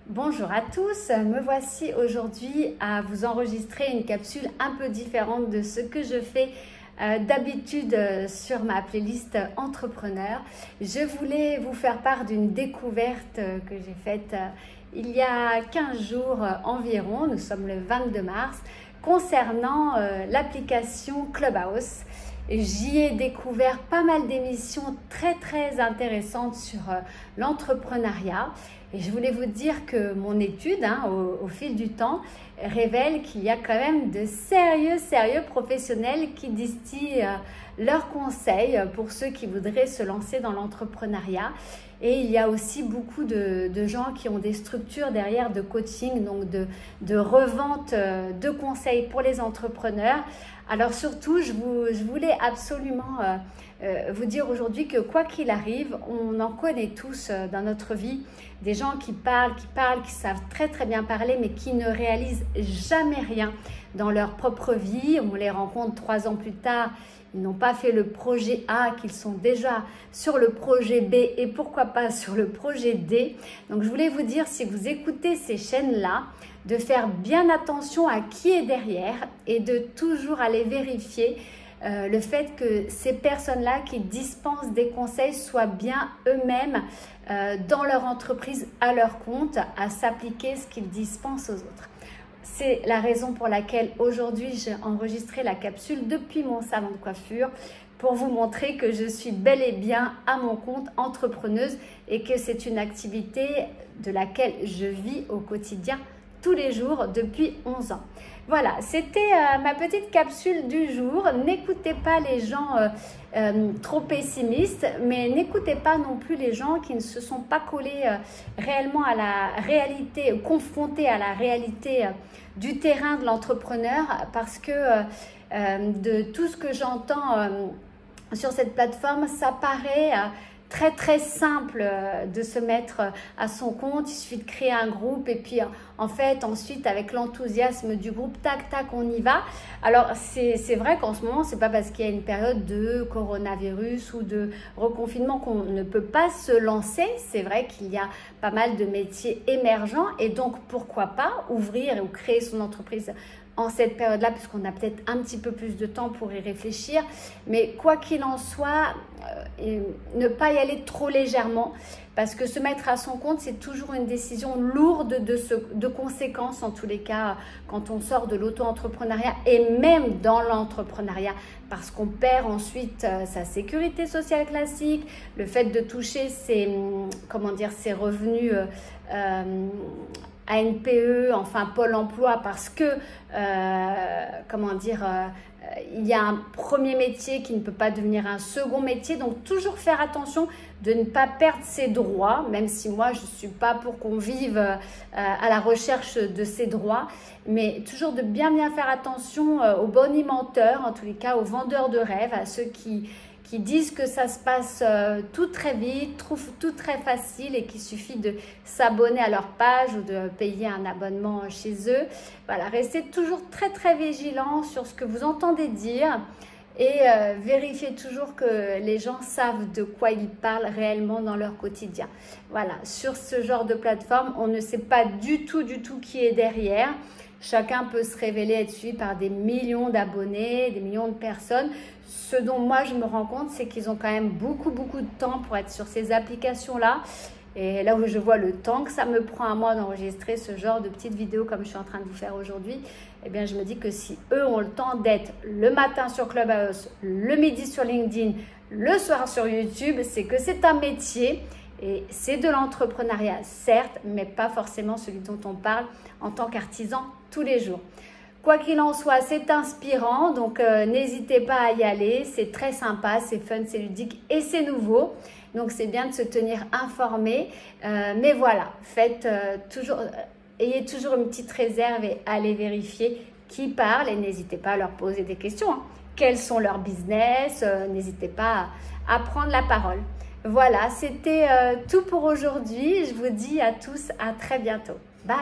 Bonjour à tous, me voici aujourd'hui à vous enregistrer une capsule un peu différente de ce que je fais d'habitude sur ma playlist entrepreneur. Je voulais vous faire part d'une découverte que j'ai faite il y a 15 jours environ, nous sommes le 22 mars, concernant l'application Clubhouse. J'y ai découvert pas mal d'émissions très intéressantes sur l'entrepreneuriat. Et je voulais vous dire que mon étude, au fil du temps, révèle qu'il y a quand même de sérieux professionnels qui distillent leurs conseils pour ceux qui voudraient se lancer dans l'entrepreneuriat. Et il y a aussi beaucoup de gens qui ont des structures derrière de coaching, donc de revente de conseils pour les entrepreneurs. Alors surtout, je voulais absolument vous dire aujourd'hui que quoi qu'il arrive, on en connaît tous dans notre vie des gens qui parlent, qui savent très bien parler, mais qui ne réalisent jamais rien dans leur propre vie. On les rencontre 3 ans plus tard, ils n'ont pas fait le projet A, qu'ils sont déjà sur le projet B et pourquoi pas sur le projet D. Donc je voulais vous dire, si vous écoutez ces chaînes-là, de faire bien attention à qui est derrière et de toujours aller vérifier le fait que ces personnes-là qui dispensent des conseils soient bien eux-mêmes dans leur entreprise, à leur compte, à s'appliquer ce qu'ils dispensent aux autres. C'est la raison pour laquelle aujourd'hui j'ai enregistré la capsule depuis mon salon de coiffure pour vous montrer que je suis bel et bien à mon compte entrepreneuse et que c'est une activité de laquelle je vis au quotidien tous les jours depuis 11 ans. Voilà, c'était ma petite capsule du jour. N'écoutez pas les gens trop pessimistes, mais n'écoutez pas non plus les gens qui ne se sont pas collés réellement à la réalité, confrontés à la réalité du terrain de l'entrepreneur, parce que de tout ce que j'entends sur cette plateforme, ça paraît très simple de se mettre à son compte. Il suffit de créer un groupe et puis en fait ensuite avec l'enthousiasme du groupe, tac on y va. Alors c'est vrai qu'en ce moment c'est pas parce qu'il y a une période de coronavirus ou de reconfinement qu'on ne peut pas se lancer. C'est vrai qu'il y a pas mal de métiers émergents et donc pourquoi pas ouvrir ou créer son entreprise en cette période-là, puisqu'on a peut-être un petit peu plus de temps pour y réfléchir. Mais quoi qu'il en soit, ne pas y aller trop légèrement, parce que se mettre à son compte, c'est toujours une décision lourde de conséquences, en tous les cas, quand on sort de l'auto-entrepreneuriat et même dans l'entrepreneuriat, parce qu'on perd ensuite sa sécurité sociale classique, le fait de toucher ses revenus ANPE, enfin Pôle emploi, parce que il y a un premier métier qui ne peut pas devenir un second métier. Donc toujours faire attention de ne pas perdre ses droits, même si moi je ne suis pas pour qu'on vive à la recherche de ses droits, mais toujours de bien faire attention aux bonimenteurs, en tous les cas aux vendeurs de rêves, à ceux qui disent que ça se passe tout très vite, trouvent tout très facile et qu'il suffit de s'abonner à leur page ou de payer un abonnement chez eux. Voilà, restez toujours très vigilant sur ce que vous entendez dire et vérifiez toujours que les gens savent de quoi ils parlent réellement dans leur quotidien. Voilà, sur ce genre de plateforme, on ne sait pas du tout qui est derrière. Chacun peut se révéler être suivi par des millions d'abonnés, des millions de personnes. Ce dont moi je me rends compte, c'est qu'ils ont quand même beaucoup de temps pour être sur ces applications-là. Et là où je vois le temps que ça me prend à moi d'enregistrer ce genre de petites vidéos comme je suis en train de vous faire aujourd'hui, eh bien je me dis que si eux ont le temps d'être le matin sur Clubhouse, le midi sur LinkedIn, le soir sur YouTube, c'est que c'est un métier. Et c'est de l'entrepreneuriat, certes, mais pas forcément celui dont on parle en tant qu'artisan tous les jours. Quoi qu'il en soit, c'est inspirant, donc n'hésitez pas à y aller. C'est très sympa, c'est fun, c'est ludique et c'est nouveau. Donc c'est bien de se tenir informé. Mais voilà, ayez toujours une petite réserve et allez vérifier qui parle et n'hésitez pas à leur poser des questions. Quels sont leurs business? N'hésitez pas à prendre la parole. Voilà, c'était tout pour aujourd'hui. Je vous dis à tous à très bientôt. Bye!